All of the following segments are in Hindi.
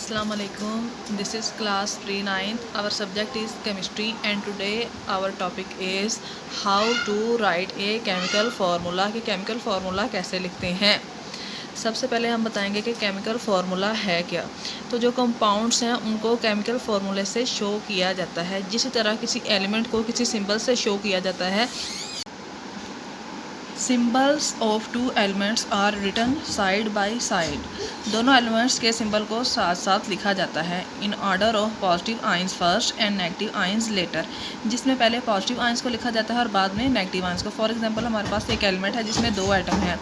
Assalamu alaikum. This is class pre-9th. Our subject is chemistry and today our topic is how to write a chemical formula कि chemical formula कैसे लिखते हैं। सबसे पहले हम बताएंगे कि केमिकल फार्मूला है क्या। तो जो कंपाउंड्स हैं उनको केमिकल फार्मूले से शो किया जाता है, जिस तरह किसी एलिमेंट को किसी सिंबल से शो किया जाता है। Symbols of two elements are written side by side. दोनों एलिमेंट्स के सिंबल को साथ साथ लिखा जाता है in order of positive ions first and negative ions later, जिसमें पहले पॉजिटिव आइंस को लिखा जाता है और बाद में नेगेटिव आइंस को। फॉर एग्जांपल हमारे पास एक एलिमेंट है जिसमें दो एटम हैं,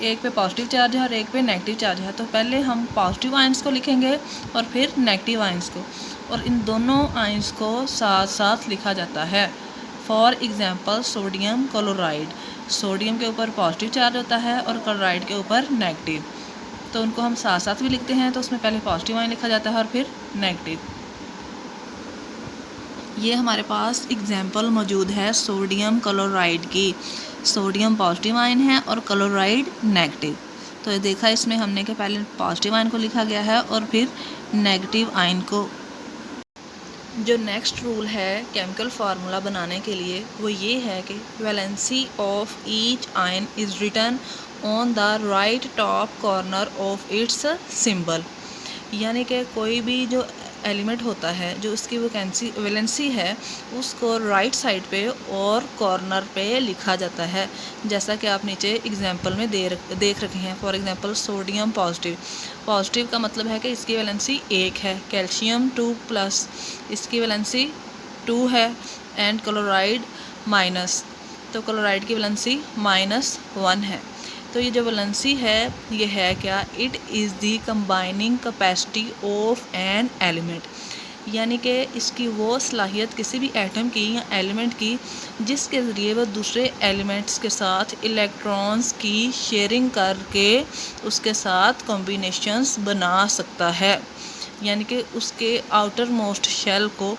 एक पे पॉजिटिव चार्ज है और एक पे नेगेटिव चार्ज है। तो पहले हम पॉजिटिव आइंस को लिखेंगे और फिर नेगेटिव आइंस को, और इन दोनों आइंस को साथ साथ लिखा जाता है। For example sodium chloride, sodium के ऊपर पॉजिटिव चार्ज होता है और क्लोराइड के ऊपर नेगेटिव, तो उनको हम साथ साथ भी लिखते हैं। तो उसमें पहले पॉजिटिव आयन लिखा जाता है और फिर नेगेटिव। ये हमारे पास एग्जाम्पल मौजूद है सोडियम क्लोराइड की। सोडियम पॉजिटिव आयन है और क्लोराइड नेगेटिव। तो ये देखा इसमें हमने कि पहले पॉजिटिव आयन को लिखा गया है और फिर नेगेटिव आयन को। जो नेक्स्ट रूल है केमिकल फार्मूला बनाने के लिए वो ये है कि valency of each ion is written on the right top corner of its symbol. यानी कि कोई भी जो एलिमेंट होता है जो उसकी वैलेंसी है उसको राइट साइड पे और कॉर्नर पे लिखा जाता है, जैसा कि आप नीचे एग्जांपल में देख रखे हैं। For example sodium positive, positive का मतलब है कि इसकी वैलेंसी 1 है। कैल्शियम 2+, इसकी वैलेंसी 2 है। एंड क्लोराइड माइनस, तो क्लोराइड की वैलेंसी -1 है। तो ये जो वैलेंसी है ये है क्या, it is the combining capacity of an element, यानी कि इसकी वो सलाहियत किसी भी एटम की या एलिमेंट की जिसके ज़रिए वह दूसरे एलिमेंट्स के साथ इलेक्ट्रॉन्स की शेयरिंग करके उसके साथ कॉम्बिनेशंस बना सकता है। यानी कि उसके आउटर मोस्ट शेल को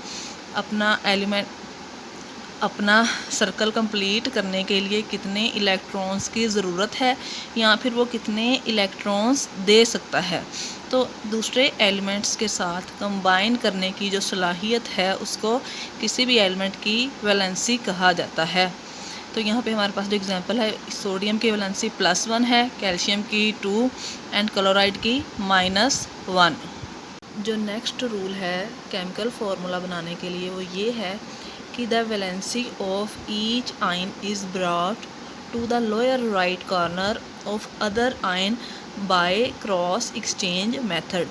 अपना सर्कल कंप्लीट करने के लिए कितने इलेक्ट्रॉन्स की ज़रूरत है या फिर वो कितने इलेक्ट्रॉन्स दे सकता है। तो दूसरे एलिमेंट्स के साथ कंबाइन करने की जो सलाहियत है उसको किसी भी एलिमेंट की वैलेंसी कहा जाता है। तो यहाँ पे हमारे पास जो एग्जांपल है, सोडियम की वैलेंसी +1 है, कैल्शियम की 2 एंड क्लोराइड की -1। जो नेक्स्ट रूल है केमिकल फार्मूला बनाने के लिए वो ये है कि the valency of each ion is brought to the lower right corner of other ion by cross exchange method.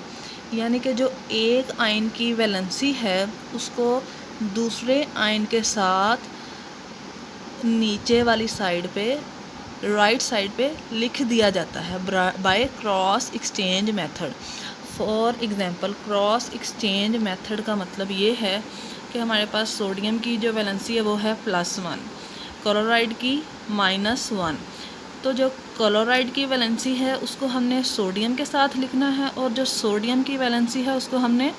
यानी कि जो एक आयन की वैलेंसी है उसको दूसरे आयन के साथ नीचे वाली साइड पे, राइट साइड पे लिख दिया जाता है bye cross exchange method. For example cross exchange method का मतलब ये है कि हमारे पास सोडियम की जो वैलेंसी है वो है +1, क्लोराइड की -1। तो जो क्लोराइड की वैलेंसी है उसको हमने सोडियम के साथ लिखना है और जो सोडियम की वैलेंसी है उसको हमने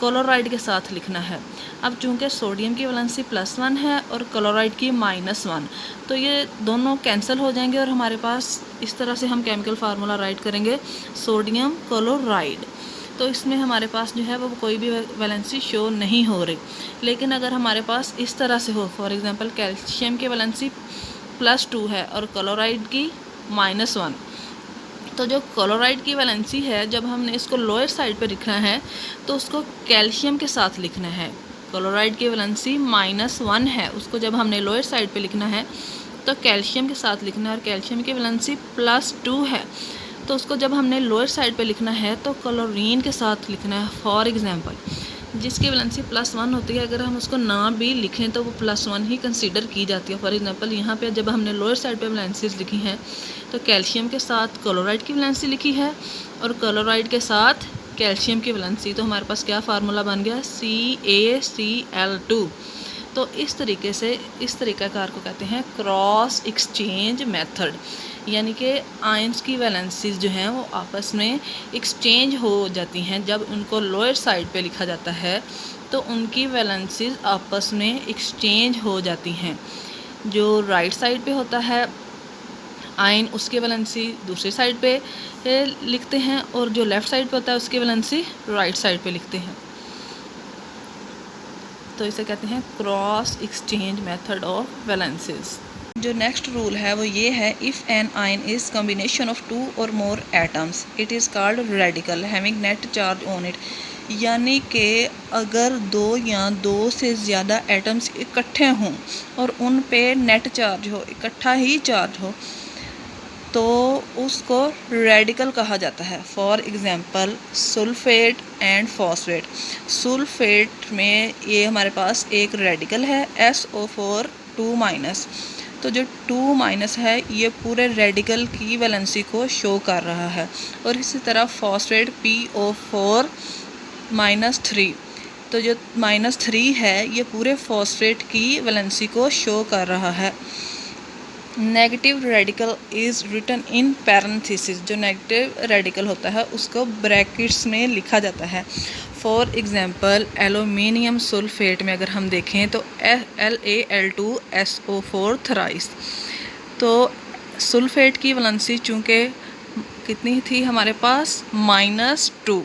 क्लोराइड के साथ लिखना है। अब चूंकि सोडियम की वैलेंसी +1 है और क्लोराइड की -1, तो ये दोनों कैंसिल हो जाएंगे और हमारे पास इस तरह से हम केमिकल फार्मूला राइट करेंगे सोडियम क्लोराइड। तो इसमें हमारे पास जो है वो कोई भी वैलेंसी शो नहीं हो रही। लेकिन अगर हमारे पास इस तरह से हो, फॉर एग्जांपल कैल्शियम की वैलेंसी +2 है और क्लोराइड की -1, तो जो क्लोराइड की वैलेंसी है जब हमने इसको लोअर साइड पे लिखना है तो उसको कैल्शियम के साथ लिखना है। क्लोराइड की वैलेंसी -1 है, उसको जब हमने लोअर साइड पे लिखना है तो कैल्शियम के साथ लिखना है। और कैल्शियम की वैलेंसी +2 है तो उसको जब हमने लोअर साइड पे लिखना है तो क्लोरीन के साथ लिखना है। फॉर एग्जांपल जिसकी वैलेंसी +1 होती है अगर हम उसको ना भी लिखें तो वो +1 ही कंसीडर की जाती है। फॉर एग्जांपल यहाँ पे जब हमने लोअर साइड पे वैलेंसीज लिखी हैं तो कैल्शियम के साथ क्लोराइड की वैलेंसी लिखी है और क्लोराइड के साथ कैल्शियम की वैलेंसी, तो हमारे पास क्या फार्मूला बन गया, CaCl2। तो इस तरीके से, इस तरीक़ाकार को कहते हैं क्रॉस एक्सचेंज मेथड। यानी कि आयंस की वैलेंसीज जो हैं वो आपस में एक्सचेंज हो जाती हैं। जब उनको लोअर साइड पे लिखा जाता है तो उनकी वैलेंसीज आपस में एक्सचेंज हो जाती हैं। जो राइट साइड पे होता है आयन उसके वैलेंसी दूसरी साइड पे लिखते हैं और जो लेफ़्ट साइड पे होता है उसकी वैलेंसी राइट साइड पे लिखते हैं। तो इसे कहते हैं cross exchange method of valencies. जो नेक्स्ट रूल है वो ये है, if an ion is combination of 2 और more atoms it is called radical having net charge on it. यानी कि अगर 2 या 2 से ज़्यादा एटम्स इकट्ठे हों और उन पे नेट चार्ज हो, इकट्ठा ही चार्ज हो, तो उसको रेडिकल कहा जाता है। For example sulphate and phosphate. Sulphate में ये हमारे पास एक रेडिकल है SO4 2-। तो जो 2- है ये पूरे रेडिकल की वैलेंसी को शो कर रहा है। और इसी तरह फॉस्फेट PO4 -3। तो जो -3 है ये पूरे फॉस्फेट की वैलेंसी को शो कर रहा है। Negative radical is written in parenthesis. जो नेगेटिव रेडिकल होता है उसको ब्रैकेट्स में लिखा जाता है। फॉर एग्ज़ाम्पल एलुमिनियम सल्फेट में अगर हम देखें तो LaL2SO4 थ्राइस। तो सल्फेट की वैलेंसी चूँकि कितनी थी हमारे पास -2,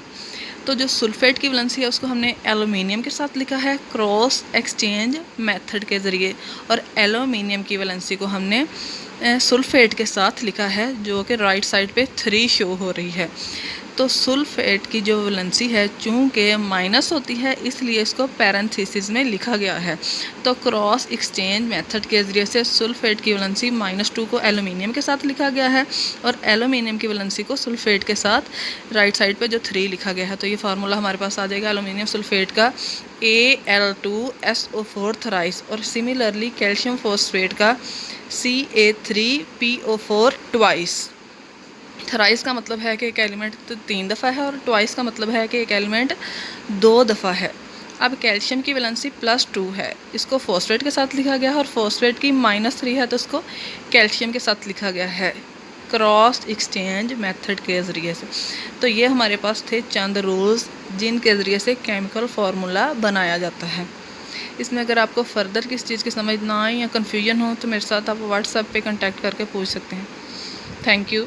तो जो सल्फेट की वैलेंसी है उसको हमने एलुमिनियम के साथ लिखा है क्रॉस एक्सचेंज मेथड के ज़रिए, और एलुमिनियम की वैलेंसी को हमने सल्फेट के साथ लिखा है जो कि राइट साइड पे 3 शो हो रही है। तो सल्फेट की जो वैलेंसी है चूँकि माइनस होती है इसलिए इसको पैरेंथेसिस में लिखा गया है। तो क्रॉस एक्सचेंज मेथड के ज़रिए से सल्फेट की वैलेंसी -2 को एलुमिनियम के साथ लिखा गया है और एलुमिनियम की वैलेंसी को सल्फेट के साथ राइट साइड पे जो 3 लिखा गया है। तो ये फार्मूला हमारे पास आ जाएगा एलुमिनियम सल्फेट का Al2SO4 थ्राइस, और सिमिलरली कैल्शियम फॉस्फेट का Ca3PO4 ट्वाइस। थ्राइस का मतलब है कि एक एलिमेंट तो 3 दफ़ा है और ट्वाइस का मतलब है कि एक एलिमेंट 2 दफ़ा है। अब कैल्शियम की वैलेंसी +2 है, इसको फॉस्फेट के साथ लिखा गया है, और फॉस्फेट की -3 है तो इसको कैल्शियम के साथ लिखा गया है क्रॉस एक्सचेंज मेथड के ज़रिए से। तो ये हमारे पास थे चंद रूल्स जिनके ज़रिए से केमिकल फार्मूला बनाया जाता है। इसमें अगर आपको फ़र्दर किस चीज़ की समझ ना आए या कन्फ्यूजन हो तो मेरे साथ आप व्हाट्सएप पे कांटेक्ट करके पूछ सकते हैं। Thank you.